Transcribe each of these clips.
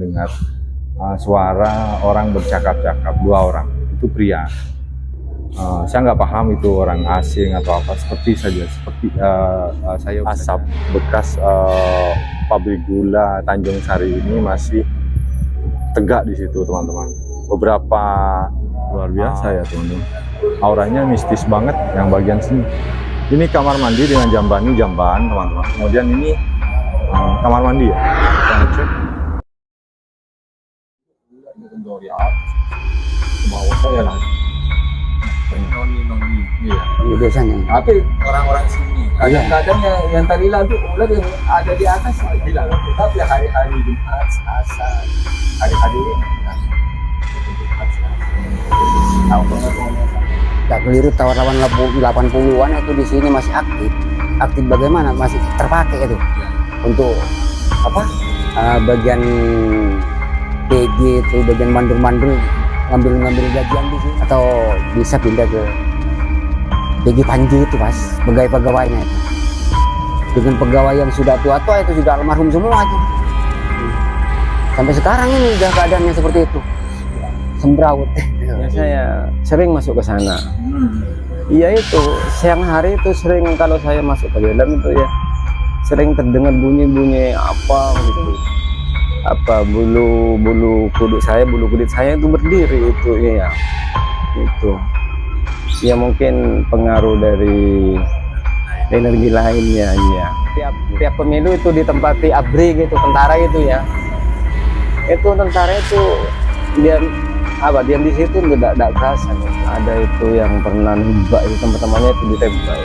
mendengar suara orang bercakap-cakap, 2 orang, itu pria. Saya nggak paham itu orang asing atau apa, seperti saya asap bekas pabrik gula Tanjung Sari ini masih tegak di situ teman-teman. Beberapa luar biasa ya teman-teman, auranya mistis banget yang bagian sini. Ini kamar mandi dengan jamban teman-teman. Kemudian ini kamar mandi ya, kita ngecek dari atas ke bawah saya lah. Iya, biasanya. tapi orang-orang sini kadang-kadang yang tadi lalu ular yang ada di atas bilang, tapi hari-hari Jumat, Selasa, hari-hari ini Tak keliru, tawar-tawar 80-an itu di sini masih aktif. Aktif bagaimana? Masih terpakai itu untuk apa? Bagian PG itu, bagian mandur-mandur ngambil gajian di sini, atau bisa pindah ke PG Panji itu pas pegawai-pegawainya itu. Dengan pegawai yang sudah tua-tua itu juga almarhum semua itu. Sampai sekarang ini udah keadaannya seperti itu. Sembraut. Ya, saya sering masuk ke sana. Iya itu, siang hari itu sering kalau saya masuk ke dalam itu ya sering terdengar bunyi-bunyi apa gitu. Apa bulu kuduk saya itu berdiri itu ya. Itu. Ya mungkin pengaruh dari energi lainnya ya. Tiap pemilu itu ditempati ABRI gitu, tentara itu ya. Itu tentara itu dia diam di situ enggak kerasa. Ada itu yang pernah nembak itu, teman-temannya itu ditembak.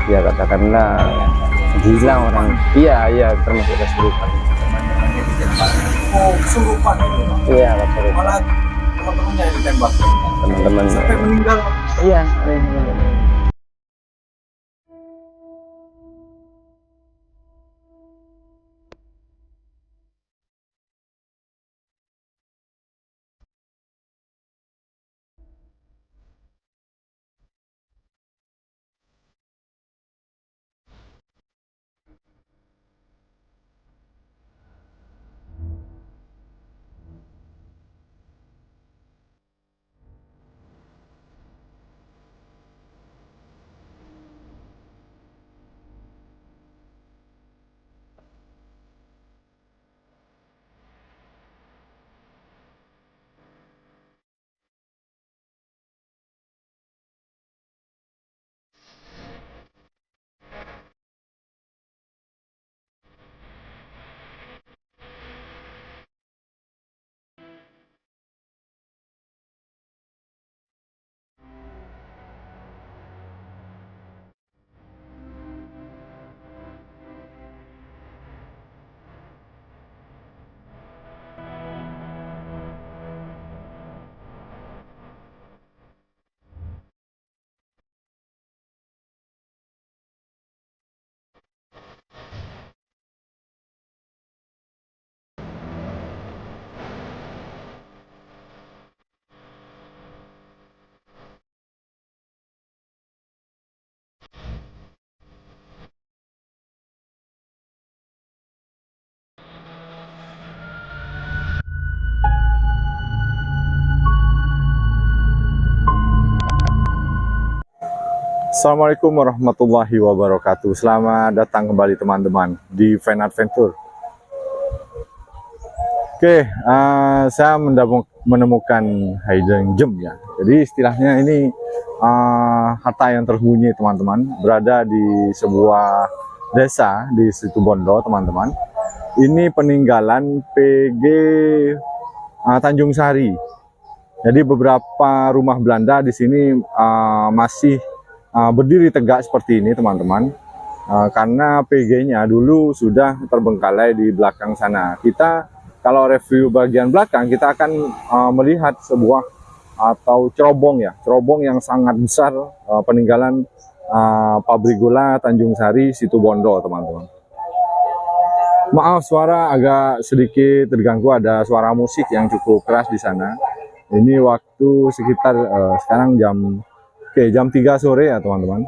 Ya katakanlah gila orang. Iya termasuk kesurupan. Oh, kesurupan itu. Iya, kesurupan. Malah teman-temannya yang ditembak. Teman-teman Sampai meninggal. Iya, Assalamualaikum warahmatullahi wabarakatuh. Selamat datang kembali teman-teman di Van Adventure. Oke, saya menemukan hidden gem ya. Jadi istilahnya ini harta yang tersembunyi teman-teman, berada di sebuah desa di Situbondo teman-teman. Ini peninggalan PG Tanjung Sari. Jadi beberapa rumah Belanda di sini masih berdiri tegak seperti ini teman-teman, karena PG-nya dulu sudah terbengkalai di belakang sana. Kita kalau review bagian belakang, kita akan melihat sebuah atau cerobong ya, cerobong yang sangat besar, peninggalan pabrik gula Tanjung Sari Situbondo teman-teman. Maaf suara agak sedikit terganggu, ada suara musik yang cukup keras di sana. Ini waktu sekitar sekarang jam 3 sore ya teman-teman.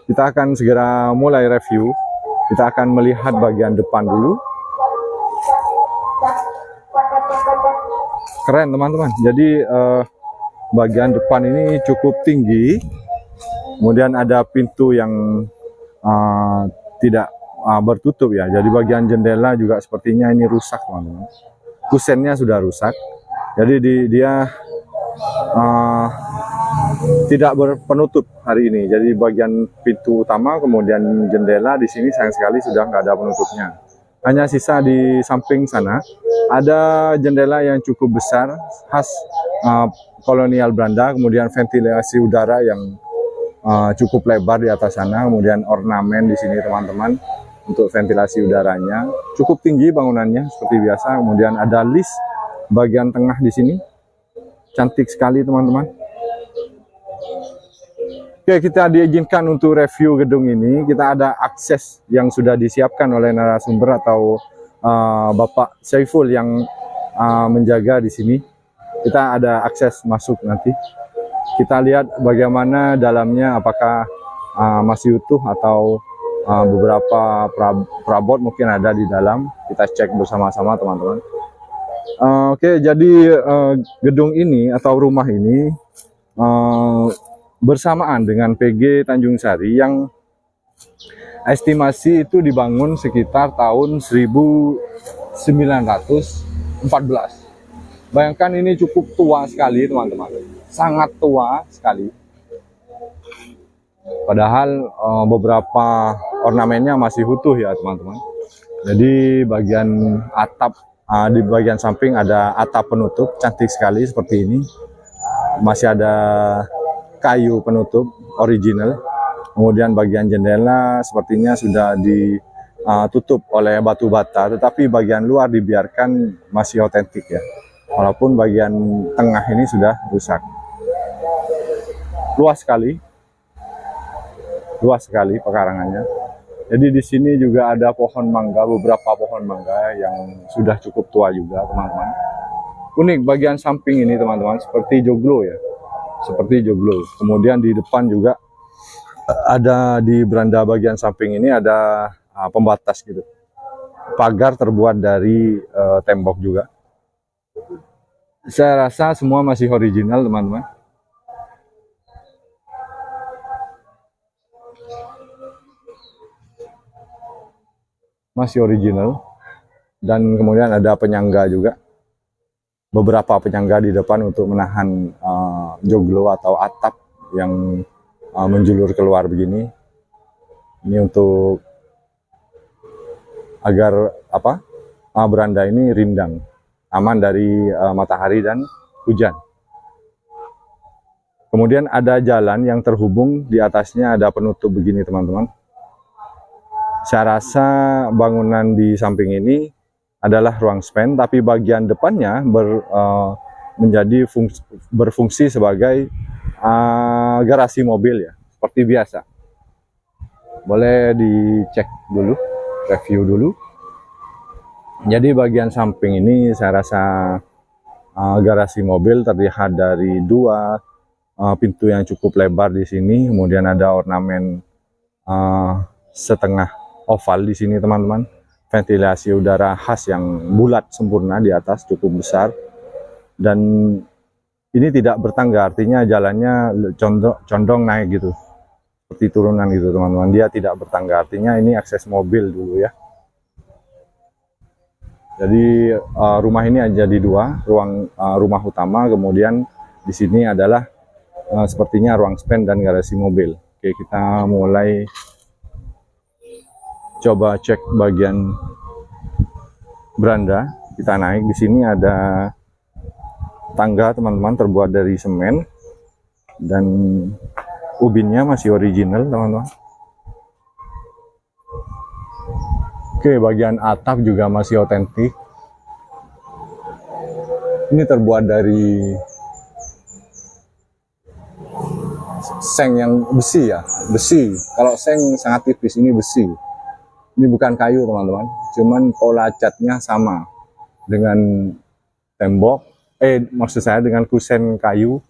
Kita akan segera mulai review. Kita akan melihat bagian depan dulu. keren teman-teman. Jadi bagian depan ini cukup tinggi. Kemudian ada pintu yang tidak bertutup ya. Jadi bagian jendela juga sepertinya ini rusak teman-teman. Kusennya sudah rusak. Jadi dia tidak berpenutup hari ini. Jadi bagian pintu utama kemudian jendela di sini sayang sekali sudah nggak ada penutupnya. Hanya sisa di samping sana ada jendela yang cukup besar khas kolonial Belanda. Kemudian ventilasi udara yang cukup lebar di atas sana. Kemudian ornamen di sini teman-teman untuk ventilasi udaranya. Cukup tinggi bangunannya seperti biasa. Kemudian ada list bagian tengah di sini. Cantik sekali teman-teman. Oke, kita diizinkan untuk review gedung ini. Kita ada akses yang sudah disiapkan oleh narasumber atau Bapak Saiful yang menjaga di sini. Kita ada akses masuk nanti. Kita lihat bagaimana dalamnya, apakah masih utuh atau beberapa perabot mungkin ada di dalam. Kita cek bersama-sama teman-teman. Oke, jadi gedung ini atau rumah ini bersamaan dengan PG Tanjung Sari yang estimasi itu dibangun sekitar tahun 1914. Bayangkan ini cukup tua sekali teman-teman, sangat tua sekali. Padahal beberapa ornamennya masih utuh ya teman-teman. Jadi bagian atap, di bagian samping ada atap penutup, cantik sekali seperti ini. Masih ada kayu penutup original. Kemudian bagian jendela sepertinya sudah ditutup oleh batu bata, tetapi bagian luar dibiarkan masih otentik ya. Walaupun bagian tengah ini sudah rusak. Luas sekali pekarangannya. Jadi di sini juga ada pohon mangga, beberapa pohon mangga yang sudah cukup tua juga teman-teman. Unik bagian samping ini teman-teman, seperti joglo ya. Seperti joglo. Kemudian di depan juga ada, di beranda bagian samping ini ada pembatas gitu. Pagar terbuat dari tembok juga. Saya rasa semua masih original teman-teman. Masih original. Dan kemudian ada penyangga juga. Beberapa penyangga di depan untuk menahan joglo atau atap yang menjulur keluar begini. Ini untuk agar beranda ini rindang, aman dari matahari dan hujan. Kemudian ada jalan yang terhubung, di atasnya ada penutup begini teman-teman. Saya rasa bangunan di samping ini adalah ruang spen, tapi bagian depannya berfungsi sebagai garasi mobil ya, seperti biasa. Boleh dicek dulu, review dulu. Jadi bagian samping ini saya rasa garasi mobil, terlihat dari dua pintu yang cukup lebar di sini. Kemudian ada ornamen setengah oval di sini teman-teman. Ventilasi udara khas yang bulat sempurna di atas, cukup besar. Dan ini tidak bertangga, artinya jalannya condong naik gitu. Seperti turunan gitu teman-teman. Dia tidak bertangga, artinya ini akses mobil dulu ya. Jadi rumah ini ada di dua, rumah utama, kemudian di sini adalah sepertinya ruang spen dan garasi mobil. Oke, kita mulai coba cek bagian beranda. Kita naik, di sini ada tangga teman-teman, terbuat dari semen dan ubinnya masih original teman-teman. Oke, bagian atap juga masih otentik. Ini terbuat dari seng yang besi ya, besi. Kalau seng sangat tipis, ini besi. Ini bukan kayu teman-teman, cuman pola catnya sama dengan tembok, maksud saya dengan kusen kayu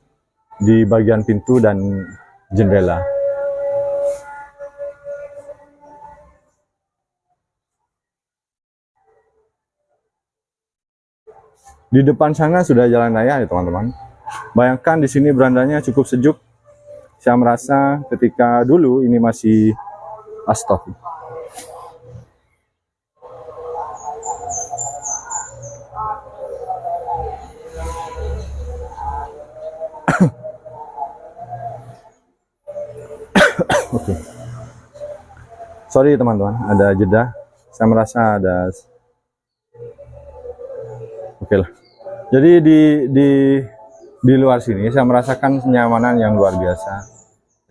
di bagian pintu dan jendela. Di depan sana sudah jalan raya ya teman-teman. Bayangkan di sini berandanya cukup sejuk. Saya merasa ketika dulu ini masih astagfirullah. Oke. Sorry teman-teman, ada jeda. Saya merasa ada. Oke lah. Jadi di luar sini saya merasakan kenyamanan yang luar biasa.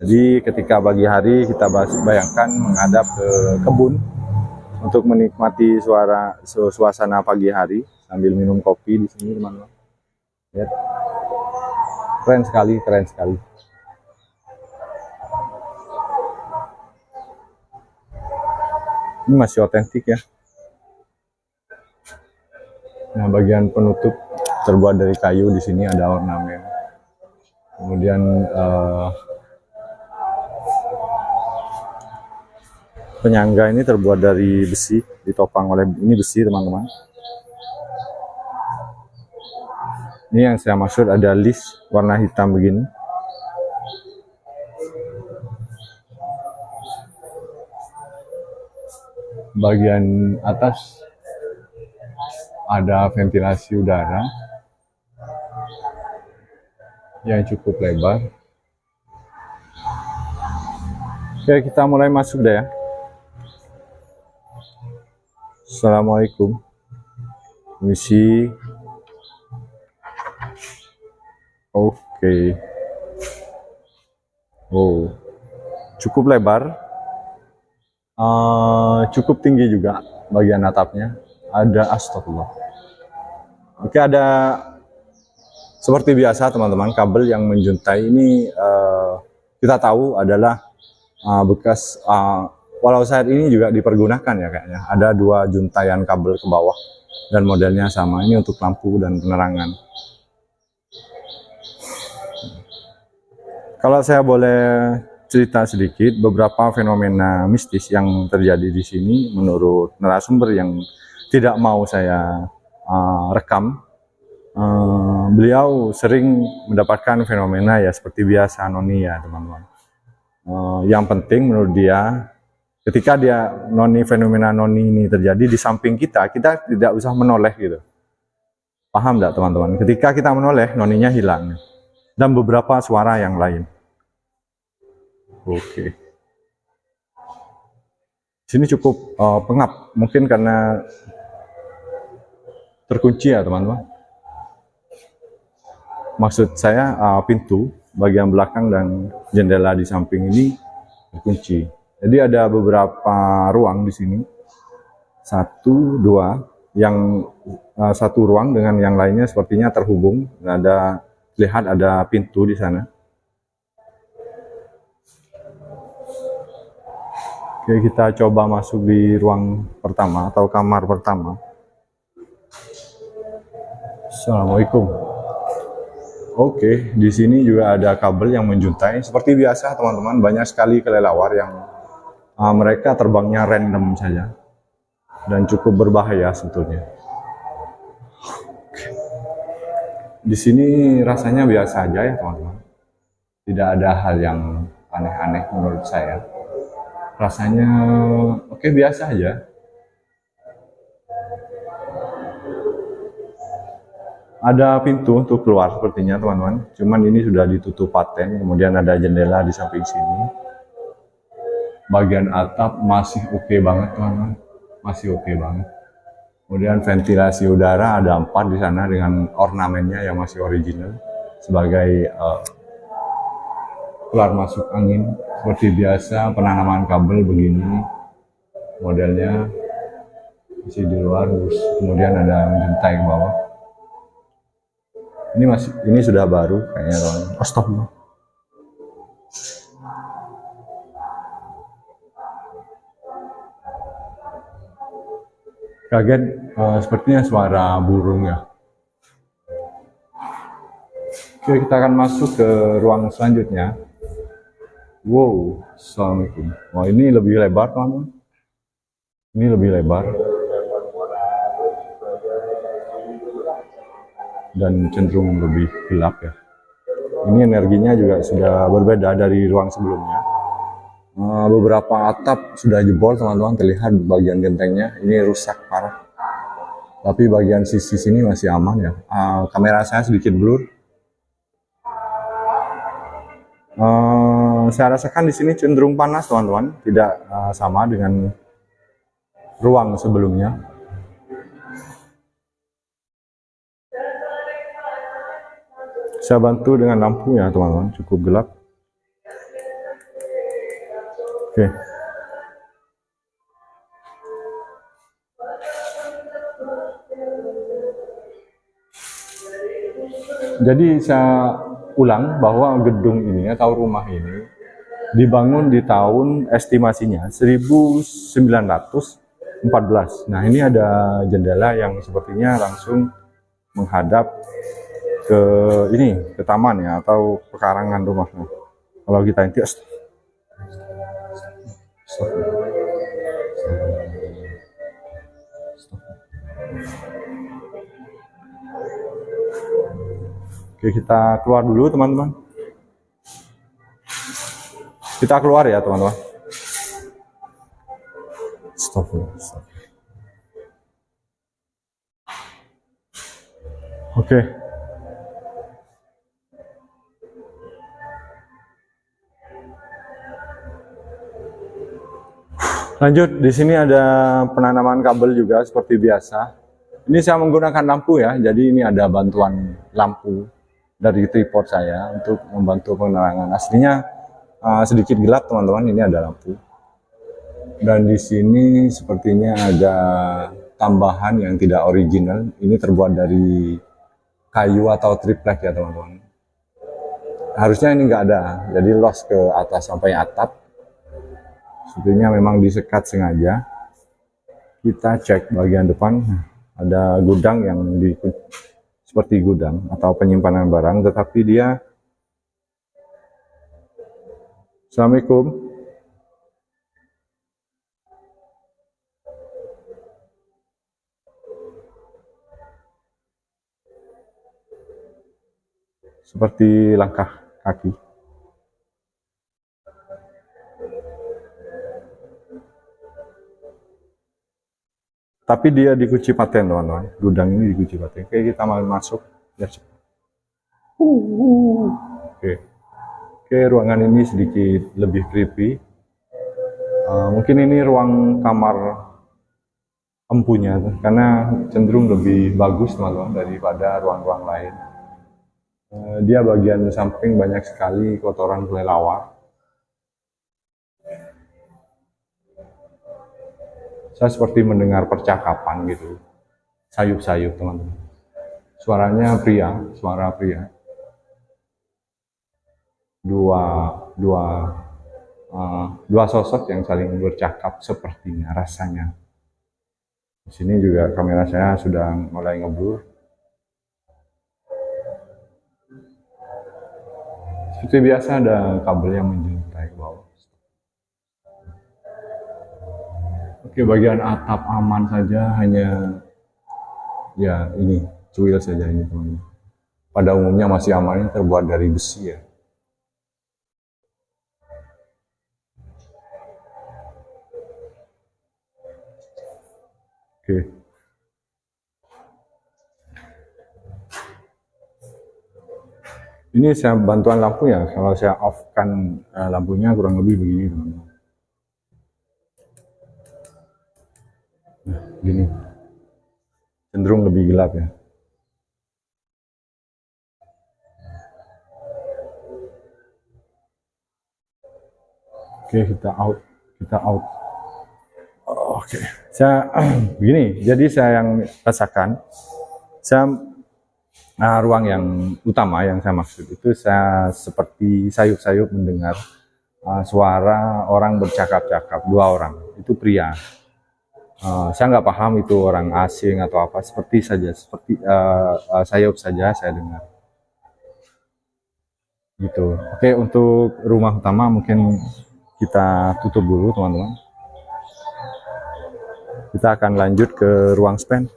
Jadi ketika pagi hari kita bayangkan menghadap ke kebun untuk menikmati suasana pagi hari sambil minum kopi di sini teman-teman. Lihat. Keren sekali, keren sekali. Ini masih otentik ya. Nah, bagian penutup terbuat dari kayu, di sini ada ornamen. Kemudian penyangga ini terbuat dari besi, ditopang oleh ini besi teman-teman. Ini yang saya maksud, ada list warna hitam begini. Bagian atas ada ventilasi udara yang cukup lebar. Oke, kita mulai masuk deh ya. Assalamualaikum. Misi. Oke. Oh, cukup lebar. Cukup tinggi juga bagian atapnya. Ada astagfirullah. Oke, ada seperti biasa teman-teman, kabel yang menjuntai ini kita tahu adalah bekas walau saat ini juga dipergunakan ya kayaknya. Ada 2 juntaian kabel ke bawah dan modelnya sama. Ini untuk lampu dan penerangan. Kalau saya boleh cerita sedikit beberapa fenomena mistis yang terjadi di sini menurut narasumber yang tidak mau saya rekam. Beliau sering mendapatkan fenomena ya seperti biasa noni ya teman-teman. Yang penting menurut dia, ketika dia fenomena noni ini terjadi di samping kita tidak usah menoleh gitu. Paham nggak teman-teman? Ketika kita menoleh, noninya hilang dan beberapa suara yang lain. Oke. Sini cukup pengap, mungkin karena terkunci ya teman-teman. Maksud saya pintu bagian belakang dan jendela di samping ini terkunci. Jadi ada beberapa ruang di sini. 1, 2, yang satu ruang dengan yang lainnya sepertinya terhubung. Lihat ada pintu di sana. Oke, kita coba masuk di ruang pertama atau kamar pertama. Assalamualaikum. Oke, di sini juga ada kabel yang menjuntai. Seperti biasa teman-teman, banyak sekali kelelawar yang mereka terbangnya random saja dan cukup berbahaya sebetulnya. Di sini rasanya biasa aja ya teman-teman. Tidak ada hal yang aneh-aneh menurut saya. Rasanya oke, biasa aja. Ada pintu untuk keluar sepertinya teman-teman. Cuman ini sudah ditutup paten. Kemudian ada jendela di samping sini. Bagian atap masih oke banget teman-teman. Masih oke banget. Kemudian ventilasi udara ada 4 di sana dengan ornamennya yang masih original sebagai keluar masuk angin. Seperti biasa penanaman kabel begini modelnya masih di luar, kemudian ada menjuntai ke bawah. Ini sudah baru kayaknya teman. Astagfirullah. Kaget, sepertinya suara burung ya. Oke, kita akan masuk ke ruang selanjutnya. Wow, assalamualaikum. Wah, ini lebih lebar teman-teman. Ini lebih lebar. dan cenderung lebih gelap ya. Ini energinya juga sudah berbeda dari ruang sebelumnya. Beberapa atap sudah jebol teman-teman, terlihat bagian gentengnya ini rusak parah. Tapi bagian sisi sini masih aman ya. Kamera saya sedikit blur. Saya rasakan di sini cenderung panas teman-teman, tidak sama dengan ruang sebelumnya. Saya bantu dengan lampu ya teman-teman, cukup gelap. Oke. Jadi saya ulang bahwa gedung ini atau rumah ini dibangun di tahun estimasinya 1914. Nah, ini ada jendela yang sepertinya langsung menghadap ke ini, ke taman ya, atau pekarangan rumahnya. Kalau kita inti, oke, kita keluar dulu teman-teman. Kita keluar ya teman-teman. Stop. Oke. Lanjut, di sini ada penanaman kabel juga seperti biasa. Ini saya menggunakan lampu ya, jadi ini ada bantuan lampu dari tripod saya untuk membantu penerangan. Aslinya sedikit gelap teman-teman, ini ada lampu. Dan di sini sepertinya ada tambahan yang tidak original. Ini terbuat dari kayu atau triplek ya teman-teman. Harusnya ini nggak ada, jadi los ke atas sampai atap. Sepertinya memang disekat sengaja. Kita cek bagian depan, ada gudang yang seperti gudang atau penyimpanan barang, tetapi dia. Assalamualaikum. Seperti langkah kaki. Tapi dia di Kunci Paten teman-teman. Gudang ini di Kunci Paten. Oke, kita mau masuk. Ya, Oke, ruangan ini sedikit lebih creepy. Mungkin ini ruang kamar empunya, karena cenderung lebih bagus teman-teman daripada ruang-ruang lain. Dia bagian samping banyak sekali kotoran kelelawar. Saya seperti mendengar percakapan gitu, sayup-sayup teman-teman. Suaranya pria, suara pria. Dua sosok yang saling bercakap sepertinya, rasanya. Di sini juga kamera saya sudah mulai ngeblur. Seperti biasa ada kabel yang menjuntai ke bawah. Oke, bagian atap aman saja, hanya ya ini cuil saja ini teman-teman. Pada umumnya masih aman, ini terbuat dari besi ya. Oke. Ini saya bantuan lampu ya, kalau saya off-kan lampunya kurang lebih begini teman-teman. Nah, gini. Cenderung lebih gelap ya. Oke, kita out. Oke, saya begini. Jadi saya yang rasakan, ruang yang utama yang saya maksud itu saya seperti sayup-sayup mendengar suara orang bercakap-cakap, dua orang, itu pria. Saya nggak paham itu orang asing atau apa, seperti sayup saja saya dengar. Gitu. Oke, untuk rumah utama mungkin kita tutup dulu teman-teman. Kita akan lanjut ke ruang spend.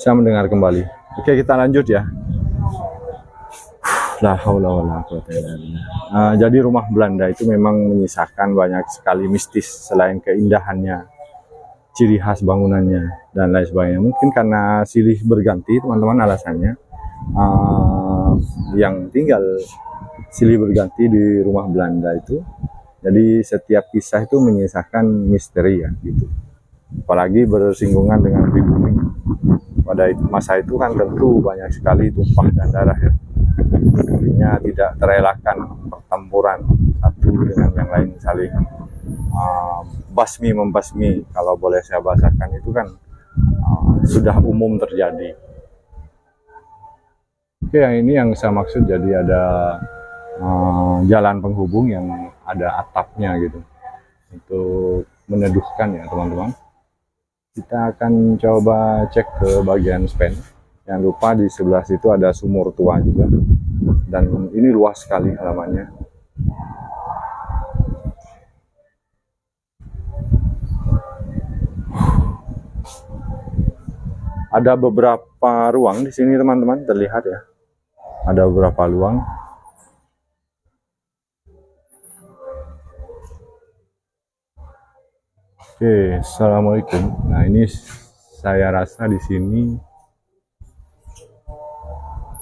Saya mendengar kembali. Oke, kita lanjut ya. La haula wala quwata illa billah. Jadi rumah Belanda itu memang menyisakan banyak sekali mistis selain keindahannya, ciri khas bangunannya dan lain sebagainya. Mungkin karena silih berganti teman-teman alasannya. Yang tinggal silih berganti di rumah Belanda itu. Jadi setiap kisah itu menyisakan misteri ya gitu. Apalagi bersinggungan dengan pribumi. Pada masa itu kan tentu banyak sekali tumpah dan darah ya. Artinya tidak terelakkan pertempuran satu dengan yang lain saling basmi membasmi, kalau boleh saya bahasakan itu kan sudah umum terjadi. Oke, yang ini yang saya maksud, jadi ada jalan penghubung yang ada atapnya gitu untuk meneduhkan ya teman-teman. Kita akan coba cek ke bagian spen. Jangan lupa di sebelah situ ada sumur tua juga. Dan ini luas sekali halamannya. Ada beberapa ruang di sini teman-teman, terlihat ya. Ada beberapa ruang. Oke, assalamualaikum. Nah ini saya rasa di sini,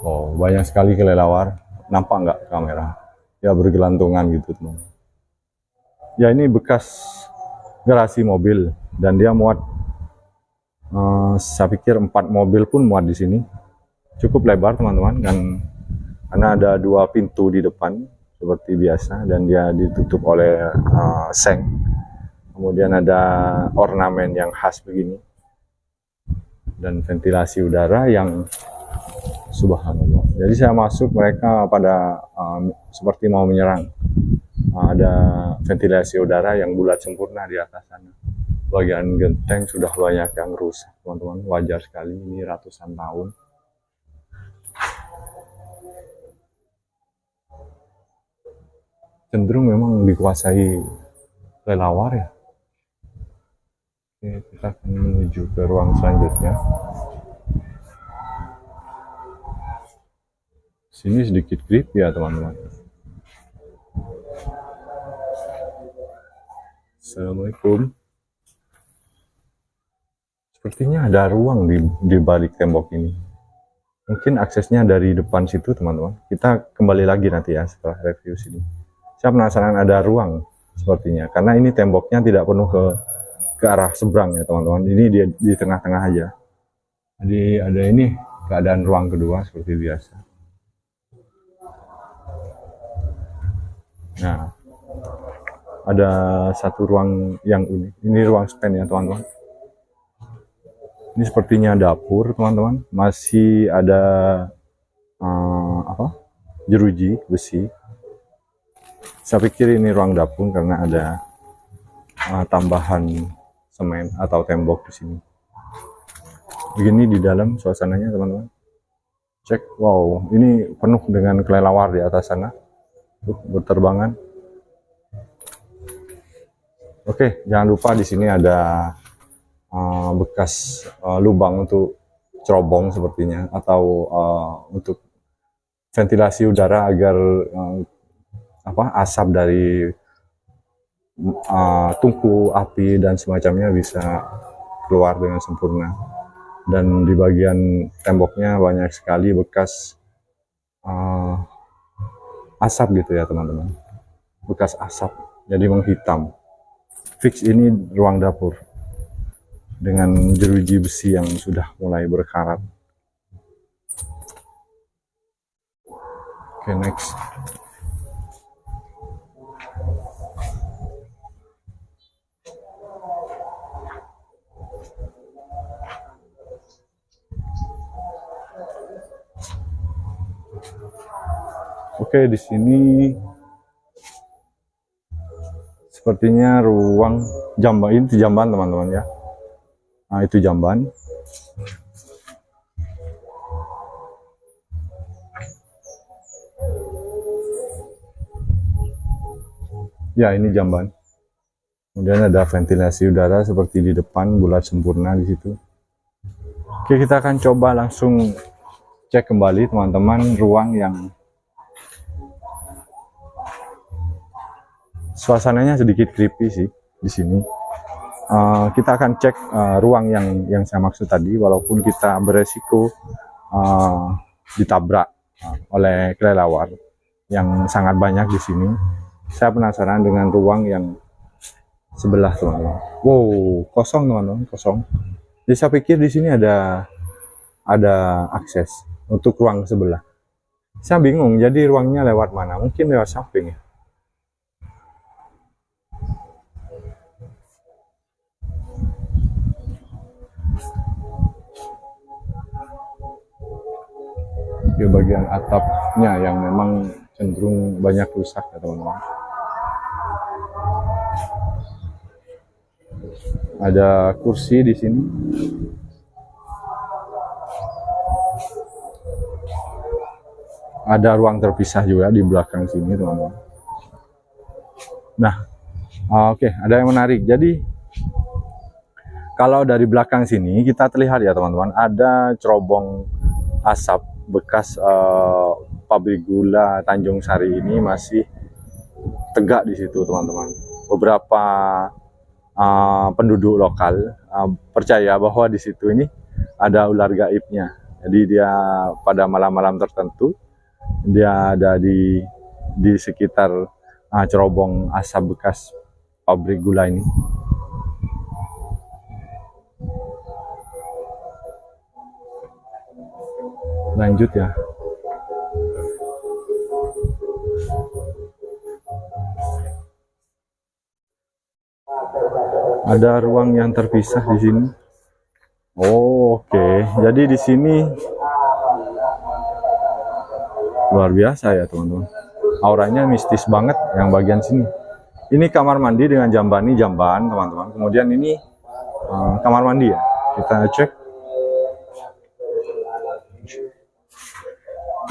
oh banyak sekali kelelawar. Nampak nggak kamera? Ya bergelantungan gitu teman. Ya ini bekas garasi mobil dan dia muat. Saya pikir 4 mobil pun muat di sini. Cukup lebar teman-teman, dan karena ada 2 pintu di depan seperti biasa dan dia ditutup oleh seng. Kemudian ada ornamen yang khas begini dan ventilasi udara yang subhanallah. Jadi saya masuk, mereka pada seperti mau menyerang. Ada ventilasi udara yang bulat sempurna di atas sana. Bagian genteng sudah banyak yang rusak teman-teman, wajar sekali, ini ratusan tahun. Cenderung memang dikuasai kelelawar ya. Oke, kita akan menuju ke ruang selanjutnya. Sini sedikit creepy ya teman-teman. Assalamualaikum. Sepertinya ada ruang di balik tembok ini. Mungkin aksesnya dari depan situ teman-teman. Kita kembali lagi nanti ya setelah review sini. Saya penasaran ada ruang sepertinya, karena ini temboknya tidak penuh ke arah seberang ya teman-teman. Ini dia di tengah-tengah aja. Jadi ada ini keadaan ruang kedua seperti biasa. Nah, ada satu ruang yang unik. Ini ruang spen ya teman-teman. Ini sepertinya dapur teman-teman. Masih ada jeruji besi. Saya pikir ini ruang dapur karena ada tambahan semen atau tembok di sini. Begini di dalam suasananya teman-teman. Cek, wow, ini penuh dengan kelelawar di atas sana. Berterbangan. Oke, jangan lupa di sini ada bekas lubang untuk cerobong sepertinya, atau untuk ventilasi udara agar asap dari tungku api dan semacamnya bisa keluar dengan sempurna. Dan di bagian temboknya banyak sekali bekas asap gitu ya teman-teman, bekas asap jadi menghitam. Fix ini ruang dapur dengan jeruji besi yang sudah mulai berkarat. Oke, next. Oke, di sini sepertinya ruang jamban. Ini jamban teman-teman ya. Nah, itu jamban. Ya, ini jamban. Kemudian ada ventilasi udara seperti di depan, bulat sempurna di situ. Oke, kita akan coba langsung cek kembali teman-teman ruang yang suasananya sedikit creepy sih di sini. Kita akan cek ruang yang saya maksud tadi, walaupun kita beresiko ditabrak oleh kelelawar yang sangat banyak di sini. Saya penasaran dengan ruang yang sebelah, teman-teman. Wow, kosong teman-teman, kosong. Jadi saya pikir di sini ada akses untuk ruang sebelah. Saya bingung, jadi ruangnya lewat mana? Mungkin lewat samping ya. Di bagian atapnya yang memang cenderung banyak rusak ya teman-teman. Ada kursi di sini. Ada ruang terpisah juga di belakang sini teman-teman. Nah, oke, ada yang menarik. Jadi kalau dari belakang sini kita terlihat ya teman-teman, ada cerobong asap bekas pabrik gula Tanjung Sari ini masih tegak di situ teman-teman. Beberapa penduduk lokal percaya bahwa di situ ini ada ular gaibnya. Jadi dia pada malam-malam tertentu dia ada di sekitar cerobong asap bekas pabrik gula ini. Lanjut ya. Ada ruang yang terpisah di sini. Oh, oke. Jadi di sini luar biasa ya teman-teman. Auranya mistis banget yang bagian sini. Ini kamar mandi dengan jamban teman-teman. Kemudian ini kamar mandi ya. Kita cek.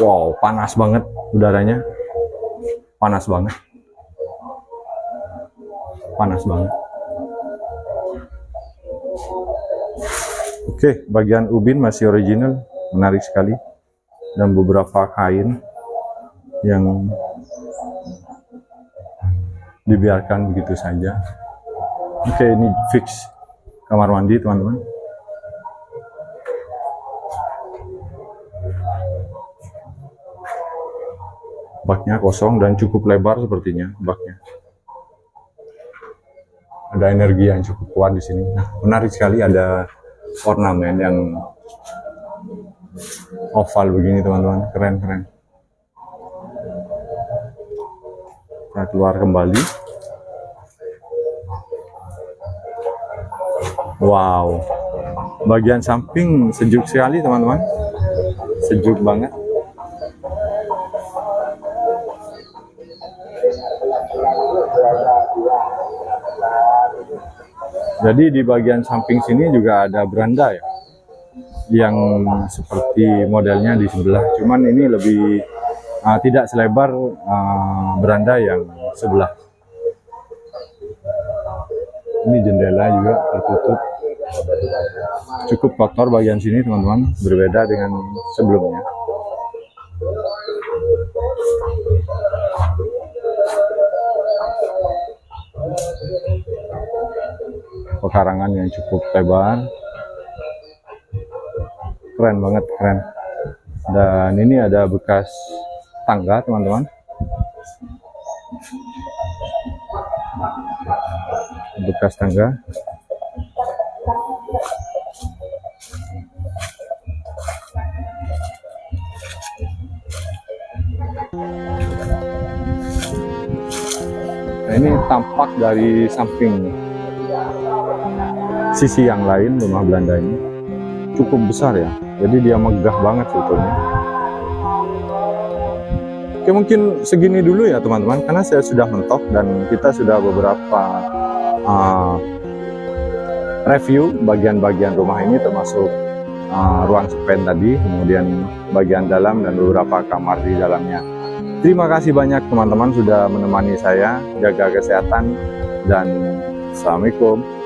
Wow, panas banget udaranya. Panas banget. Panas banget. Oke, bagian ubin masih original, menarik sekali. Dan beberapa kain yang dibiarkan begitu saja. Oke, ini fix kamar mandi teman-teman. Baknya kosong dan cukup lebar sepertinya baknya. Ada energi yang cukup kuat di sini. Nah, menarik sekali ada ornamen yang oval begini teman-teman, keren-keren. Kita keluar kembali. Wow, bagian samping sejuk sekali teman-teman, sejuk banget. Jadi di bagian samping sini juga ada beranda ya, yang seperti modelnya di sebelah. Cuman ini lebih tidak selebar beranda yang sebelah. Ini jendela juga tertutup. Cukup kotor bagian sini teman-teman, berbeda dengan sebelumnya. Pekarangan yang cukup lebar, keren banget, keren. Dan ini ada bekas tangga teman-teman, bekas tangga. Nah, ini tampak dari samping sisi yang lain rumah Belanda ini cukup besar ya, jadi dia megah banget sebetulnya. Oke, mungkin segini dulu ya teman-teman, karena saya sudah mentok dan kita sudah beberapa review bagian-bagian rumah ini, termasuk ruang sepen tadi, kemudian bagian dalam dan beberapa kamar di dalamnya. Terima kasih banyak teman-teman sudah menemani saya, jaga kesehatan dan assalamualaikum.